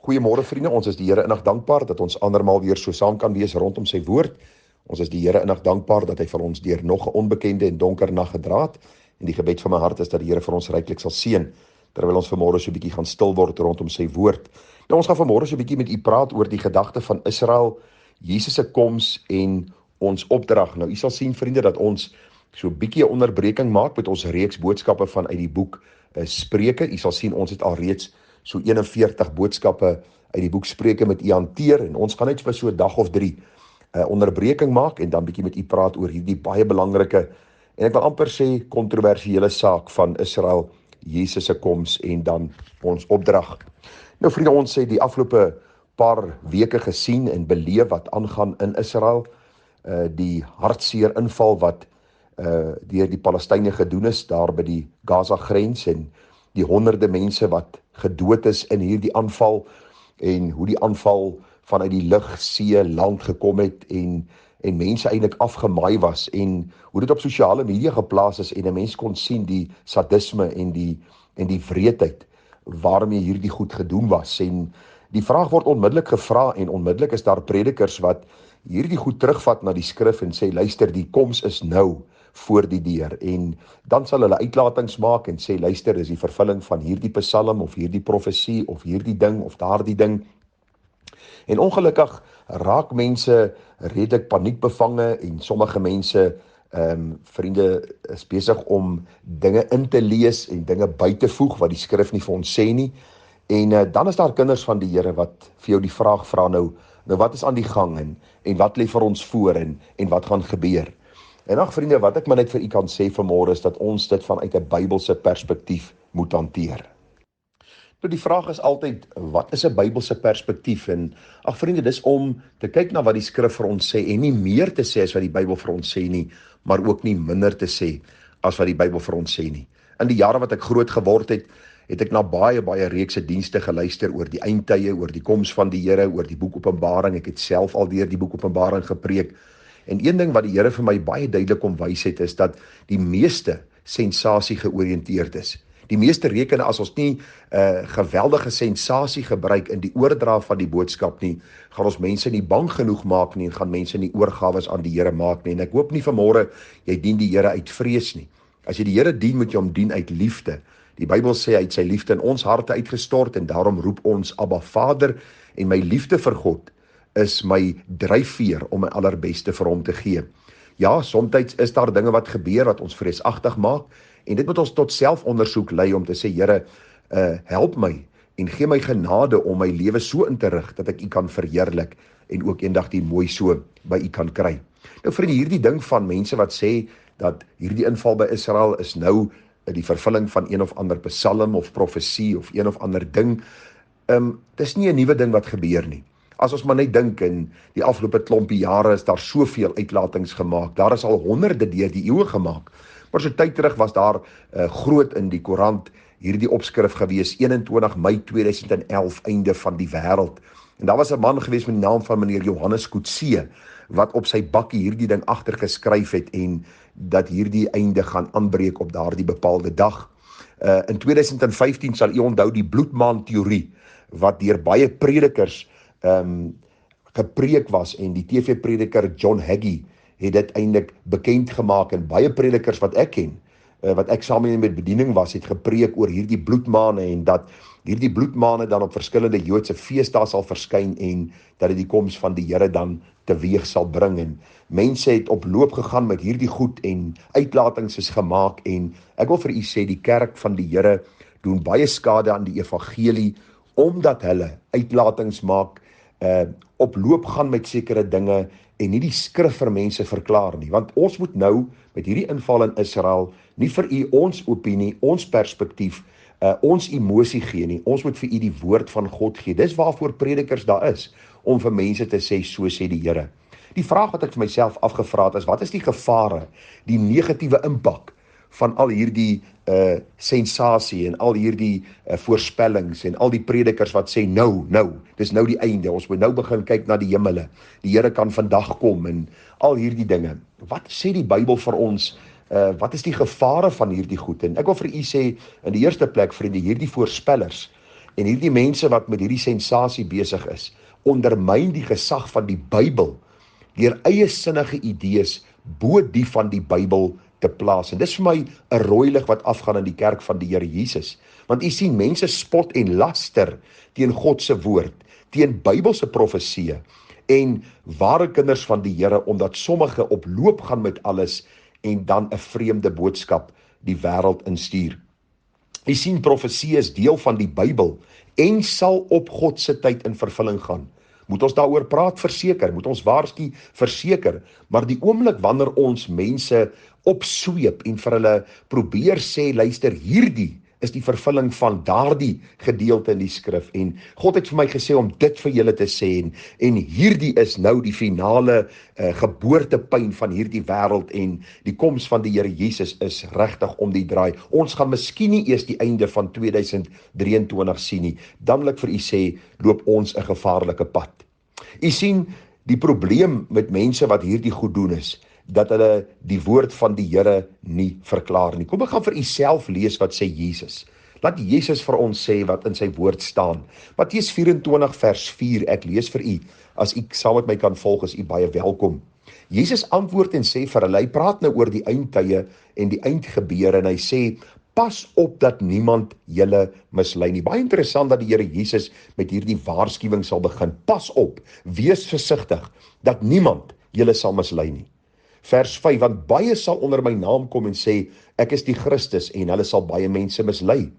Goeiemôre vriende, ons is die Here innig dankbaar dat ons andermaal weer so saam kan wees rondom sy woord. Ons is die Here innig dankbaar dat hy vir ons deur nog 'n onbekende en donker nag gedra het. En die gebed van my hart is dat die Here vir ons ryklik sal seën, terwyl ons vanmôre so 'n bietjie gaan stil word rondom sy woord. Nou ons gaan vanmôre so 'n bietjie met u praat oor die gedagte van Israel, Jesus se koms en ons opdrag. Nou u sal sien vriende dat ons so 'n bietjie 'n onderbreking maak met ons reeks boodskappe vanuit die boek Spreuke. U sal sien ons het alreeds so 41 boodskappe uit die boek Spreuke met u hanteer en ons gaan net vir so 'n dag of 3 onderbreking maak en dan bietjie met u praat oor hierdie baie belangrike en ek wil amper sê kontroversiële saak van Israel, Jesus se koms en dan ons opdrag. Nou vriende, ons het die afgelope paar weke gesien en beleef wat aangaan in Israel, die hartseer inval wat deur die Palestynë gedoen is daar by die Gaza grens en die honderde mense wat gedood is in hierdie aanval en hoe die aanval vanuit die lug, see, land gekom het en mense eintlik afgemaai was en hoe dit op sosiale media geplaas is en 'n mens kon sien die sadisme en die wreedheid waarmee hierdie goed gedoen was. En die vraag word onmiddellik gevra en onmiddellik is daar predikers wat hierdie goed terugvat na die skrif en sê luister, die koms is nou voor die deur en dan sal hulle uitlatings maak en sê luister, is die vervulling van hierdie psalm of hierdie profesie of hierdie ding of daardie ding. En ongelukkig raak mense redelik paniekbevange en sommige mense vriende is besig om dinge in te lees en dinge by te voeg wat die skrif nie vir ons sê nie. En dan is daar kinders van die Here wat vir jou die vraag vra nou wat is aan die gang en wat lê vir ons voor en wat gaan gebeur? En ag vriende, wat ek maar net vir u kan sê vanmôre is dat ons dit vanuit 'n Bybelse perspektief moet hanteer. Nou die vraag is altyd, wat is 'n Bybelse perspektief? En ag vriende, dis om te kyk na wat die skrif vir ons sê en nie meer te sê as wat die Bybel vir ons sê nie, maar ook nie minder te sê as wat die Bybel vir ons sê nie. In die jare wat ek groot geword het ek na baie reekse dienste geluister oor die eindtye, oor die koms van die Here, oor die boek Openbaring. Ek het self al deur die boek Openbaring gepreek. En een ding wat die Here vir my baie duidelik kom wys het, is dat die meeste sensasie georiënteerd is. Die meeste reken as ons nie geweldige sensasie gebruik in die oordra van die boodskap nie, gaan ons mense nie bang genoeg maak nie en gaan mense nie oorgawes aan die Here maak nie. En ek hoop nie vanmôre jy dien die Here uit vrees nie. As jy die Here dien, moet jy hom dien uit liefde. Die Bybel sê hy het sy liefde in ons harte uitgestort en daarom roep ons Abba Vader en my liefde vir God is my dryfveer om my allerbeste vir hom te gee. Ja, soms is daar dinge wat gebeur wat ons vreesagtig maak en dit moet ons tot selfondersoek lei om te sê Here, help my en gee my genade om my lewe so in te rig dat ek u kan verheerlik en ook eendag die mooi so by u kan kry. Nou vriende, hierdie ding van mense wat sê dat hierdie inval by Israel is nou die vervulling van een of ander psalm of profesie of een of ander ding, dis nie 'n nuwe ding wat gebeur nie. As ons maar net dink in die afgelope klompie jare is daar soveel uitlatings gemaak. Daar is al honderde deur die eeue gemaak. Maar so tyd terug was daar groot in die koerant hierdie opskrif gewees, 21 Mei 2011, einde van die wêreld. En daar was 'n man gewees met die naam van meneer Johannes Coetzee, wat op sy bakkie hierdie ding agter geskryf het en dat hierdie einde gaan aanbreek op daardie bepaalde dag. In 2015 sal u onthou die bloedmaan teorie, wat deur baie predikers gepreek was en die TV-prediker John Hagee het dit eintlik bekend gemaak en baie predikers wat ek ken, wat ek saam met bediening was, het gepreek oor hierdie bloedmaane en dat hierdie bloedmaane dan op verskillende Joodse feesdae sal verskyn en dat dit die koms van die Here dan teweeg sal bring. En mense het op loop gegaan met hierdie goed en uitlatings is gemaak en ek wil vir u sê die kerk van die Here doen baie skade aan die evangelie omdat hulle uitlatings maak, op loop gaan met sekere dinge en nie die skrif vir mense verklaar nie. Want ons moet nou met hierdie inval in Israel nie vir u ons opinie, ons perspektief, ons emosie gee nie. Ons moet vir u die woord van God gee. Dis waarvoor predikers daar is, om vir mense te sê, so sê die Here. Die vraag wat ek vir myself afgevra het is, wat is die gevare, die negatiewe impak van al hierdie sensasie en al hierdie voorspellings en al die predikers wat sê nou, dis nou die einde, ons moet nou begin kyk na die hemele, die Here kan vandag kom en al hierdie dinge. Wat sê die Bybel vir ons? Wat is die gevare van hierdie goed? En ek wil vir u sê, in die eerste plek vriende, hierdie voorspellers En hierdie mense wat met hierdie sensasie besig is, ondermyn die gesag van die Bybel deur eie sinnige idees bo die van die Bybel te plaas. En dis vir my 'n rooi lig wat afgaan in die kerk van die Here Jesus. Want u sien, mense spot en laster teen God se woord, teen Bybelse profeseë en ware kinders van die Here, omdat sommige op loop gaan met alles en dan 'n vreemde boodskap die wêreld instuur. U sien, profesie is deel van die Bybel en sal op God se tyd in vervulling gaan. Moet ons daaroor praat? Verseker. Moet ons waarsku? Verseker. Maar die oomblik wanneer ons mense opsweep en vir hulle probeer sê, luister, hierdie is die vervulling van daardie gedeelte in die skrif, en God het vir my gesê om dit vir julle te sê, en hierdie is nou die finale geboortepyn van hierdie wêreld, en die koms van die Here Jesus is regtig om die draai. Ons gaan miskien nie eers die einde van 2023 sien nie. Dan wil ek vir u sê, loop ons 'n gevaarlike pad. U sien, die probleem met mense wat hierdie goed doen is, dat hulle die woord van die Here nie verklaar nie. Kom ek gaan vir u self lees wat sê Jesus. Laat Jesus vir ons sê wat in sy woord staan. Matteus 24 vers 4, ek lees vir u. As u saam met my kan volg, is u baie welkom. Jesus antwoord en sê vir hulle, hy praat nou oor die eindtye en die eindgebeure, en hy sê, pas op dat niemand julle mislei nie. Baie interessant dat die Here Jesus met hierdie waarskuwing sal begin. Pas op, wees versigtig, dat niemand julle sal mislei nie. Vers 5, want baie sal onder my naam kom en sê, ek is die Christus, en hulle sal baie mense mislei.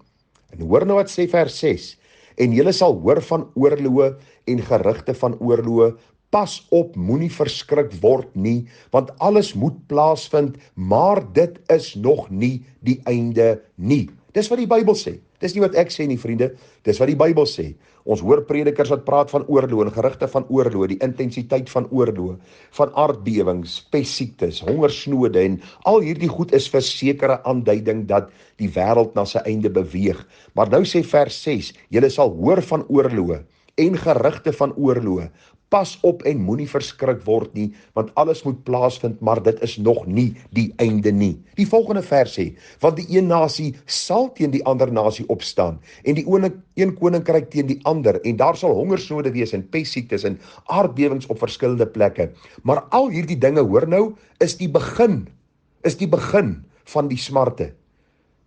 En hoor nou wat sê vers 6, en julle sal hoor van oorloë en gerugte van oorloë, pas op, moenie verskrik word nie, want alles moet plaasvind, maar dit is nog nie die einde nie. Dis wat die Bybel sê. Dis nie wat ek sê nie, vriende. Dis wat die Bybel sê. Ons hoor predikers wat praat van oorloë en gerugte van oorloë, die intensiteit van oorloë, van aardbewings, pestsiektes, hongersnode, en al hierdie goed is vir sekere aanduiding dat die wêreld na sy einde beweeg. Maar nou sê vers 6, julle sal hoor van oorloë en gerugte van oorloë. Pas op en moenie verskrik word nie, want alles moet plaasvind, maar dit is nog nie die einde nie. Die volgende vers sê, want die een nasie sal teen die ander nasie opstaan, en die een koninkryk teen die ander, en daar sal hongersnode wees, en pestsiektes, en aardbewings op verskillende plekke. Maar al hierdie dinge, hoor nou, is die begin van die smarte.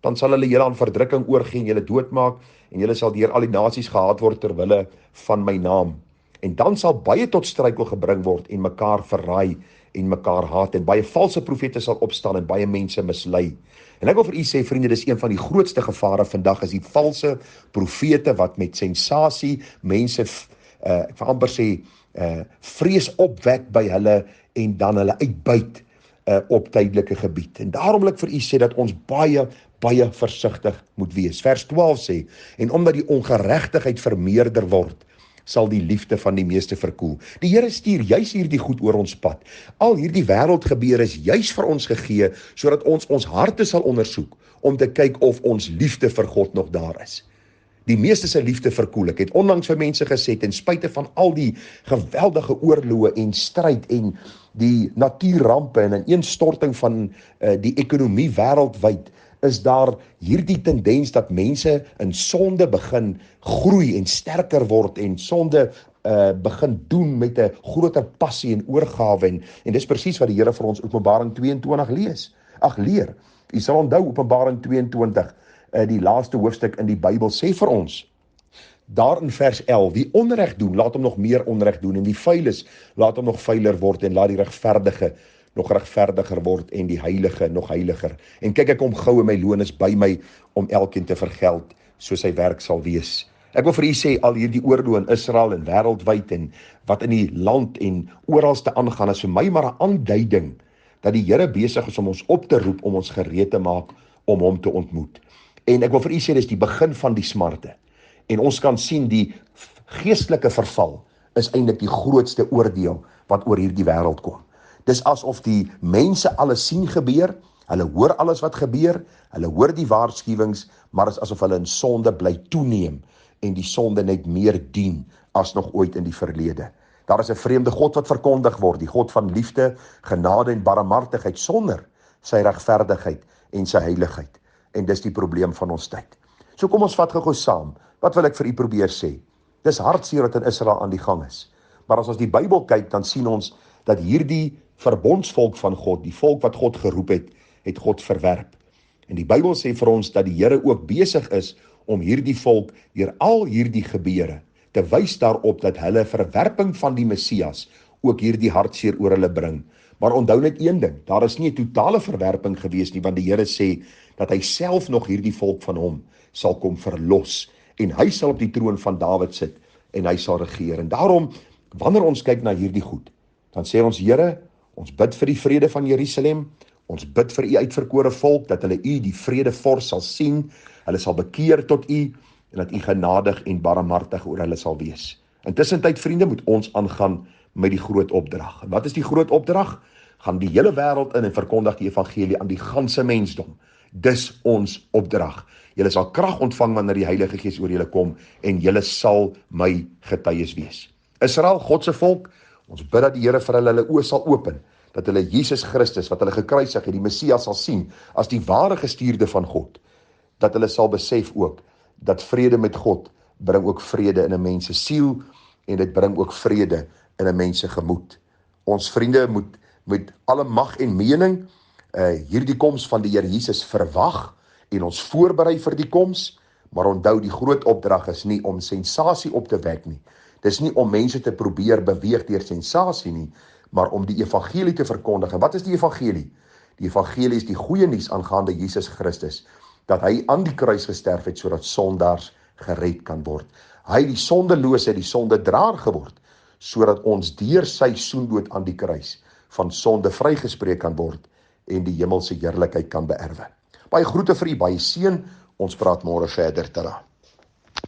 Dan sal hulle julle aan verdrukking oorgee en julle doodmaak, en julle sal deur al die nasies gehaat word ter wille van my naam. En dan sal baie tot struikel gebring word en mekaar verraai en mekaar haat, en baie valse profete sal opstaan en baie mense mislei. En ek wil vir u sê, vriende, dis een van die grootste gevare vandag, is die valse profete wat met sensasie mense, ek wil amper sê, vrees opwek by hulle en dan hulle uitbuit op tydelike gebied. En daarom wil ek vir u sê dat ons baie versigtig moet wees. Vers 12 sê, en omdat die ongeregtigheid vermeerder word, sal die liefde van die meeste verkoel. Die Here stuur juis hierdie goed oor ons pad. Al hierdie wêreldgebeure is juis vir ons gegee, sodat ons harte sal ondersoek, om te kyk of ons liefde vir God nog daar is. Die meeste se liefde verkoel. Ek het onlangs vir mense gesê, ten spyte van al die geweldige oorloë en stryd en die natuurrampe en 'n ineenstorting van die ekonomie wêreldwyd, is daar hierdie tendens dat mense in sonde begin groei en sterker word en sonde begin doen met 'n groter passie en oorgawe, en dis presies wat die Here vir ons Openbaring 22 leer. U sal onthou Openbaring 22, die laaste hoofstuk in die Bybel sê vir ons, daar in vers 11, wie onreg doen, laat hom nog meer onreg doen, en wie vuil is, laat hom nog vuiler word, en laat die regverdige nog regverdiger word, en die heilige nog heiliger. En kyk, ek kom gou, en my loon is by my, om elkeen te vergeld, soos sy werk sal wees. Ek wil vir u sê, al hierdie oorloë in Israel en wêreldwyd, en wat in die land en oralste aangaan, is vir my maar 'n aanduiding, dat die Here besig is om ons op te roep, om ons gereed te maak, om hom te ontmoet. En ek wil vir u sê, dis die begin van die smarte. En ons kan sien, die geestelike verval, is eintlik die grootste oordeel, wat oor hierdie wêreld kom. Dis asof die mense alles sien gebeur, hulle hoor alles wat gebeur, hulle hoor die waarskuwings, maar is asof hulle in sonde bly toeneem, en die sonde net meer dien, as nog ooit in die verlede. Daar is 'n vreemde God wat verkondig word, die God van liefde, genade en barmhartigheid, sonder sy regverdigheid en sy heiligheid. En dis die probleem van ons tyd. So kom ons vat gou saam. Wat wil ek vir u probeer sê? Dis hartseer wat in Israel aan die gang is. Maar as ons die Bybel kyk, dan sien ons dat hierdie verbondsvolk van God, die volk wat God geroep het, het God verwerp. En die Bybel sê vir ons dat die Here ook besig is om hierdie volk deur al hierdie gebeure te wys daarop dat hulle verwerping van die Messias ook hierdie hartseer oor hulle bring. Maar onthou net een ding, daar is nie 'n totale verwerping gewees nie, want die Here sê dat hy self nog hierdie volk van hom sal kom verlos en hy sal op die troon van Dawid sit en hy sal regeer. En daarom, wanneer ons kyk na hierdie goed, dan sê ons, Here, ons bid vir die vrede van Jerusalem, ons bid vir u uitverkore volk, dat hulle u die vredevors sal sien, hulle sal bekeer tot u, en dat u genadig en barmhartig oor hulle sal wees. Intussentyd, vriende, moet ons aangaan met die groot opdrag. En wat is die groot opdrag? Gaan die hele wêreld in en verkondig die evangelie aan die ganse mensdom. Dis ons opdrag. Julle sal krag ontvang wanneer die Heilige Gees oor julle kom en julle sal my getuies wees. Israel, God se volk, ons bid dat die Here vir hulle oë sal open, dat hulle Jesus Christus, wat hulle gekruisig het, die Messias sal sien, as die ware gestuurde van God, dat hulle sal besef ook, dat vrede met God, bring ook vrede in 'n mens se siel, en dit bring ook vrede in 'n mens se gemoed. Ons vriende moet met alle mag en mening, hierdie koms van die Here Jesus verwag, en ons voorberei vir die koms, maar onthou, die groot opdrag is nie om sensasie op te wek nie. Dis nie om mense te probeer beweeg deur sensasie nie, maar om die evangelie te verkondig. En wat is die evangelie? Die evangelie is die goeie nuus aangaande Jesus Christus, dat hy aan die kruis gesterf het, sodat sondaars gered kan word. Hy die sondelose, die sondedraer geword, sodat ons deur sy soendood aan die kruis van sonde vrygespreek kan word en die hemelse heerlikheid kan beerwe. Baie groete vir u, baie seën. Ons praat môre verder. Tada.